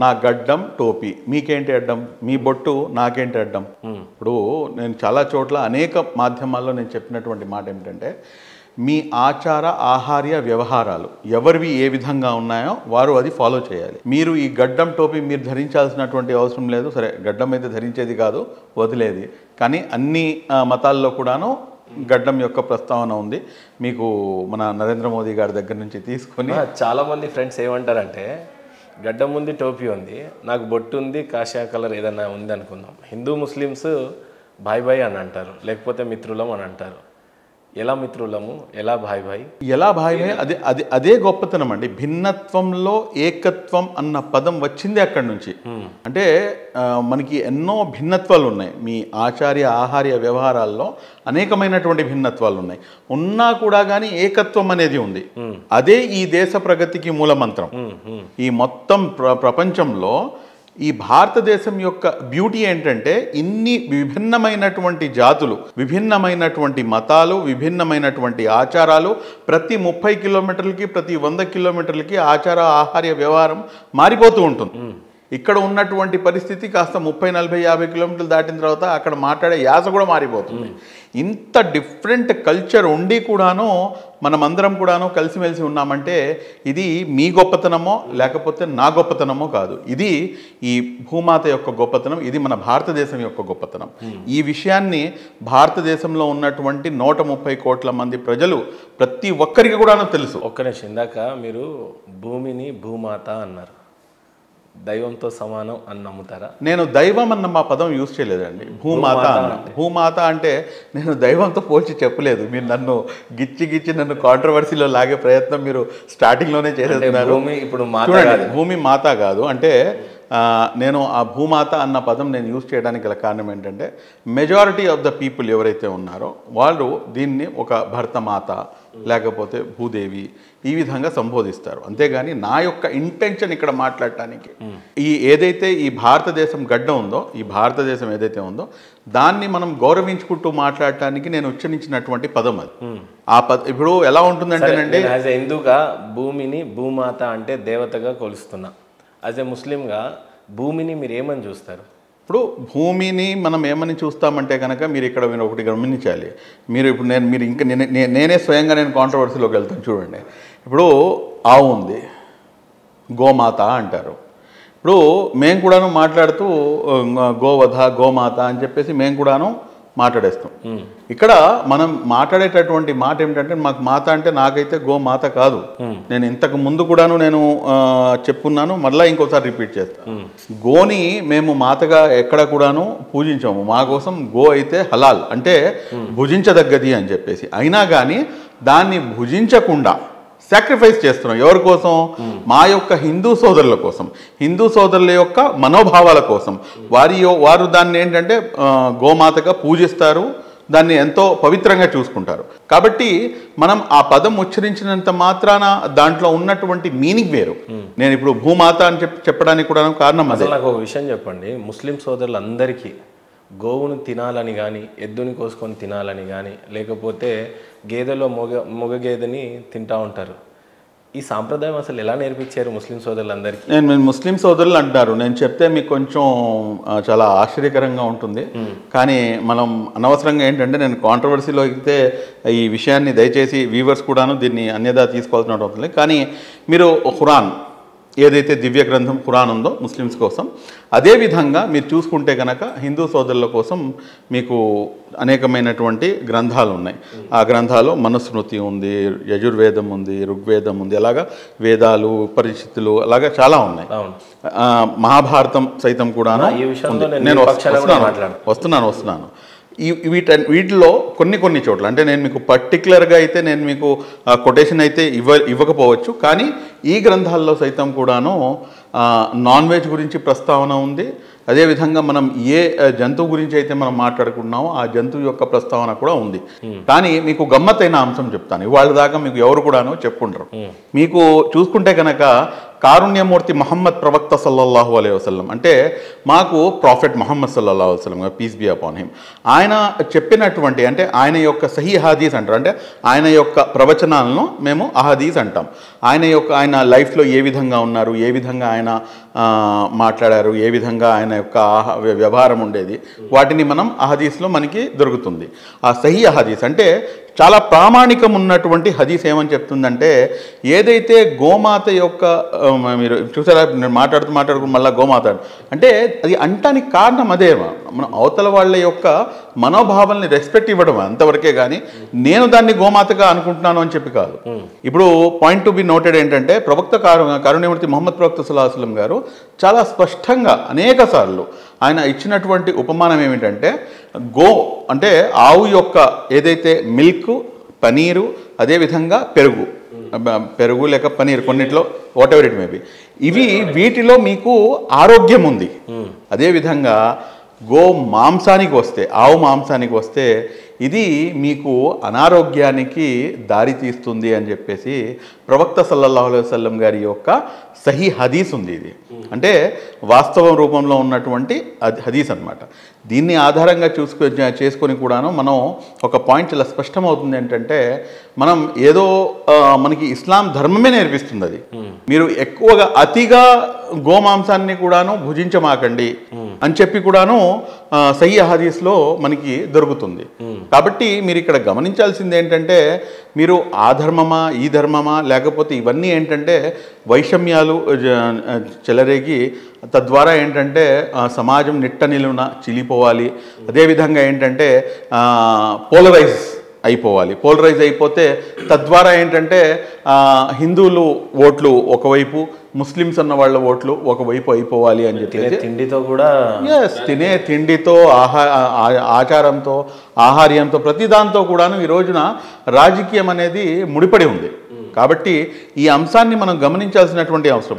నా గడ్డం టోపీ మీకేంటి అడ్డం, మీ బొట్టు నాకేంటి అడ్డం. ఇప్పుడు నేను చాలా చోట్ల అనేక మాధ్యమాల్లో నేను చెప్పినటువంటి మాట ఏమిటంటే, మీ ఆచార ఆహార్య వ్యవహారాలు ఎవరివి ఏ విధంగా ఉన్నాయో వారు అది ఫాలో చేయాలి. మీరు ఈ గడ్డం టోపీ మీరు ధరించాల్సినటువంటి అవసరం లేదు. సరే, గడ్డం అయితే ధరించేది కాదు, వదిలేది. కానీ అన్ని మతాల్లో కూడాను గడ్డం యొక్క ప్రస్తావన ఉంది. మీకు మన నరేంద్ర మోదీ గారి దగ్గర నుంచి తీసుకొని చాలామంది ఫ్రెండ్స్ ఏమంటారంటే, గడ్డం ఉంది, టోపీ ఉంది, నాకు బొట్టు ఉంది, కాషాయ కలర్ ఏదైనా ఉంది అనుకుందాం, హిందూ ముస్లిమ్స్ బాయ్ బాయ్ అని అంటారు, లేకపోతే మిత్రులం అని అంటారు. ఎలా మిత్రులము, ఎలా భాయ్ భాయ్, ఎలా భాయ్ భాయ్, అదే గొప్పతనం అండి. భిన్నత్వంలో ఏకత్వం అన్న పదం వచ్చింది అక్కడి నుంచి. అంటే మనకి ఎన్నో భిన్నత్వాలు ఉన్నాయి. మీ ఆచార్య ఆహార్య వ్యవహారాల్లో అనేకమైనటువంటి భిన్నత్వాలు ఉన్నాయి. ఉన్నా కూడా కానీ ఏకత్వం అనేది ఉంది. అదే ఈ దేశ ప్రగతికి మూలమంత్రం. ఈ మొత్తం ప్రపంచంలో ఈ భారతదేశం యొక్క బ్యూటీ ఏంటంటే, ఇన్ని విభిన్నమైనటువంటి జాతులు, విభిన్నమైనటువంటి మతాలు, విభిన్నమైనటువంటి ఆచారాలు, ప్రతి 30 కిలోమీటర్లకి ప్రతి 100 కిలోమీటర్లకి ఆచార ఆహార్య వ్యవహారం మారిపోతూ ఉంటుంది. ఇక్కడ ఉన్నటువంటి పరిస్థితి కాస్త 30, 40, 50 కిలోమీటర్లు దాటిన తర్వాత అక్కడ మాట్లాడే యాస కూడా మారిపోతుంది. ఇంత డిఫరెంట్ కల్చర్ ఉండి కూడాను మనమందరం కూడాను కలిసిమెలిసి ఉన్నామంటే ఇది మీ గొప్పతనమో లేకపోతే నా గొప్పతనమో కాదు. ఇది ఈ భూమాత యొక్క గొప్పతనం, ఇది మన భారతదేశం యొక్క గొప్పతనం. ఈ విషయాన్ని భారతదేశంలో ఉన్నటువంటి 130 కోట్ల మంది ప్రజలు ప్రతి ఒక్కరికి కూడాను తెలుసు. ఒక్క నిమిషం, ఇందాక మీరు భూమిని భూమాత అన్నారు, దైవంతో సమానం అని నమ్ముతారా? నేను దైవం అన్న మా పదం యూజ్ చేయలేదండి, భూమాత అన్న. భూమాత అంటే నేను దైవంతో పోల్చి చెప్పలేదు. మీరు నన్ను గిచ్చి నన్ను కాంట్రవర్సీలో లాగే ప్రయత్నం మీరు స్టార్టింగ్లోనే చేసేస్తున్నారు. భూమి మాత కాదు అంటే నేను ఆ భూమాత అన్న పదం నేను యూజ్ చేయడానికి గల కారణం ఏంటంటే, మెజారిటీ ఆఫ్ ద పీపుల్ ఎవరైతే ఉన్నారో వాళ్ళు దీన్ని ఒక భర్తమాత లేకపోతే భూదేవి ఈ విధంగా సంబోధిస్తారు. అంతేగాని నా యొక్క ఇంటెన్షన్ ఇక్కడ మాట్లాడటానికి ఏదైతే ఈ భారతదేశం గడ్డ ఉందో, ఈ భారతదేశం ఏదైతే ఉందో దాన్ని మనం గౌరవించుకుంటూ మాట్లాడటానికి నేను ఉచ్చరించినటువంటి పదం అది. ఆ ఇప్పుడు ఎలా ఉంటుందంటేనండి, యాజ్ ఎ హిందూగా భూమిని భూమాత అంటే దేవతగా కొలుస్తున్నా, యాజ్ ఎ ముస్లింగా భూమిని మీరు ఏమని చూస్తారు? ఇప్పుడు భూమిని మనం ఏమని చూస్తామంటే కనుక మీరు ఇక్కడ మీరు ఒకటి గమనించాలి. ఇప్పుడు నేనే స్వయంగా నేను కాంట్రవర్సీలోకి వెళ్తాను. చూడండి, ఇప్పుడు ఆవు ఉంది, గోమాత అంటారు. ఇప్పుడు మేము కూడాను మాట్లాడుతూ గోవధ గోమాత అని చెప్పేసి మేము కూడాను మాట్లాడేస్తాం. ఇక్కడ మనం మాట్లాడేటటువంటి మాట ఏమిటంటే, మాకు మాత అంటే నాకైతే గోమాత కాదు. నేను ఇంతకు ముందు కూడాను నేను చెప్పున్నాను, మళ్ళీ ఇంకోసారి రిపీట్ చేస్తాను. గోని మేము మాతగా ఎక్కడ కూడాను పూజించాము. మా కోసం గో అయితే హలాల్ అంటే భుజించదగ్గది అని చెప్పేసి. అయినా కానీ దాన్ని భుజించకుండా సాక్రిఫైస్ చేస్తున్నాం. ఎవరి కోసం? మా యొక్క హిందూ సోదరుల కోసం, హిందూ సోదరుల యొక్క మనోభావాల కోసం. వారు దాన్ని ఏంటంటే గోమాతగా పూజిస్తారు, దాన్ని ఎంతో పవిత్రంగా చూసుకుంటారు. కాబట్టి మనం ఆ పదం ఉచ్చరించినంత మాత్రాన దాంట్లో ఉన్నటువంటి మీనింగ్ వేరు. నేను ఇప్పుడు భూమాత అని చెప్పడానికి కూడా కారణం అదే. నాకు ఒక విషయం చెప్పండి, ముస్లిం సోదరులందరికీ గోవును తినాలని కానీ, ఎద్దుని కోసుకొని తినాలని కానీ, లేకపోతే గేదెలో మొగ గేదెని తింటూ ఉంటారు. ఈ సాంప్రదాయం అసలు ఎలా నేర్పించారు ముస్లిం సోదరులందరికీ? నేను ముస్లిం సోదరులు అంటారు, నేను చెప్తే మీకు కొంచెం చాలా ఆశ్చర్యకరంగా ఉంటుంది. కానీ మనం అనవసరంగా ఏంటంటే, నేను కాంట్రవర్సీలో అయితే ఈ విషయాన్ని దయచేసి వ్యూవర్స్ కూడాను దీన్ని అన్యదా తీసుకోవాల్సిన అవుతుంది. కానీ మీరు ఖురాన్ ఏదైతే దివ్య గ్రంథం ఖురాన్ ఉందో ముస్లిమ్స్ కోసం, అదేవిధంగా మీరు చూసుకుంటే కనుక హిందూ సోదరుల కోసం మీకు అనేకమైనటువంటి గ్రంథాలు ఉన్నాయి. ఆ గ్రంథాలు మనుస్మృతి ఉంది, యజుర్వేదం ఉంది, ఋగ్వేదం ఉంది, అలాగా వేదాలు, పరిషత్తులు అలాగా చాలా ఉన్నాయి. మహాభారతం సైతం కూడా నేను వస్తున్నాను. వీటిలో కొన్ని చోట్ల అంటే నేను మీకు పర్టికులర్గా అయితే నేను మీకు కొటేషన్ అయితే ఇవ్వకపోవచ్చు. కానీ ఈ గ్రంథాల్లో సైతం కూడాను నాన్ వెజ్ గురించి ప్రస్తావన ఉంది. అదేవిధంగా మనం ఏ జంతువు గురించి అయితే మనం మాట్లాడుకుంటున్నామో ఆ జంతువు యొక్క ప్రస్తావన కూడా ఉంది. కానీ మీకు గమ్మత్తైన అంశం చెప్తాను, ఇవాళ దాకా మీకు ఎవరు కూడాను చెప్పుకుంటారు. మీకు చూసుకుంటే కనుక కారుణ్యమూర్తి మహమ్మద్ ప్రవక్త సల్లల్లాహు అలైహి వసల్లం అంటే మాకు ప్రాఫెట్ మహమ్మద్ సల్లల్లాహు అలైహి వసల్లం పీస్ బి అపాన్ హిమ్, ఆయన చెప్పినటువంటి అంటే ఆయన యొక్క సహీ అహదీస్ అంటారు. అంటే ఆయన యొక్క ప్రవచనాలను మేము అహదీస్ అంటాం. ఆయన లైఫ్లో ఏ విధంగా ఉన్నారు, ఏ విధంగా ఆయన మాట్లాడారు, ఏ విధంగా ఆయన యొక్క వ్యవహారం ఉండేది, వాటిని మనం అహదీస్లో మనకి దొరుకుతుంది. ఆ సహీ అహదీస్ అంటే చాలా ప్రామాణికం ఉన్నటువంటి హదీస్ ఏమని చెప్తుందంటే, ఏదైతే గోమాత యొక్క మీరు చూసారా, నేను మాట్లాడుతూ మళ్ళీ గోమాత అంటే అది అంటానికి కారణం అదే, మనం అవతల వాళ్ళ యొక్క మనోభావాల్ని రెస్పెక్ట్ ఇవ్వడం అంతవరకే, కానీ నేను దాన్ని గోమాతగా అనుకుంటున్నాను అని చెప్పి కాదు. ఇప్పుడు పాయింట్ టు బి నోటెడ్ ఏంటంటే, ప్రవక్త కరుణామూర్తి ముహమ్మద్ ప్రవక్త సల్లల్లాహు అలైహి వసల్లం గారు చాలా స్పష్టంగా అనేక సార్లు ఆయన ఇచ్చినటువంటి ఉపమానం ఏమిటంటే, గో అంటే ఆవు యొక్క ఏదైతే మిల్క్, పనీరు, అదేవిధంగా పెరుగు లేక పనీర్, కొన్నిట్లో whatever it may be, వీటిలో మీకు ఆరోగ్యం ఉంది. అదేవిధంగా గో మాంసానికి వస్తే, ఆవు మాంసానికి వస్తే ఇది మీకు అనారోగ్యానికి దారి తీస్తుంది అని చెప్పేసి ప్రవక్త సల్లల్లాహు అలైహి వసల్లం గారి యొక్క సహీ హదీస్ ఉంది. ఇది అంటే వాస్తవం రూపంలో ఉన్నటువంటి హదీస్ అన్నమాట. దీన్ని ఆధారంగా చేసుకొని కూడాను మనం ఒక పాయింట్ చాలా స్పష్టమవుతుంది ఏంటంటే, మనం ఏదో మనకి ఇస్లాం ధర్మమే నేర్పిస్తుంది అది. మీరు ఎక్కువగా అతిగా గోమాంసాన్ని కూడాను భుజించమాకండి అని చెప్పి కూడాను సహీ హదీస్లో మనకి దొరుకుతుంది. కాబట్టి మీరు ఇక్కడ గమనించాల్సింది ఏంటంటే, మీరు ఆ ధర్మమా ఈ ధర్మమా లేకపోతే ఇవన్నీ ఏంటంటే వైషమ్యాలు చెలరేగి తద్వారా ఏంటంటే సమాజం నిట్ట నిలువున చిలిపోవాలి. అదేవిధంగా ఏంటంటే పోలరైజ్ అయిపోతే తద్వారా ఏంటంటే హిందువులు ఓట్లు ఒకవైపు, ముస్లిమ్స్ అన్న వాళ్ళ ఓట్లు ఒకవైపు అయిపోవాలి అని చెప్పి తిండితో కూడా తినే తిండితో, ఆచారంతో, ఆహార్యంతో, ప్రతి దాంతో కూడాను ఈ రోజున రాజకీయం అనేది ముడిపడి ఉంది. కాబట్టి ఈ అంశాన్ని మనం గమనించాల్సినటువంటి అవసరం.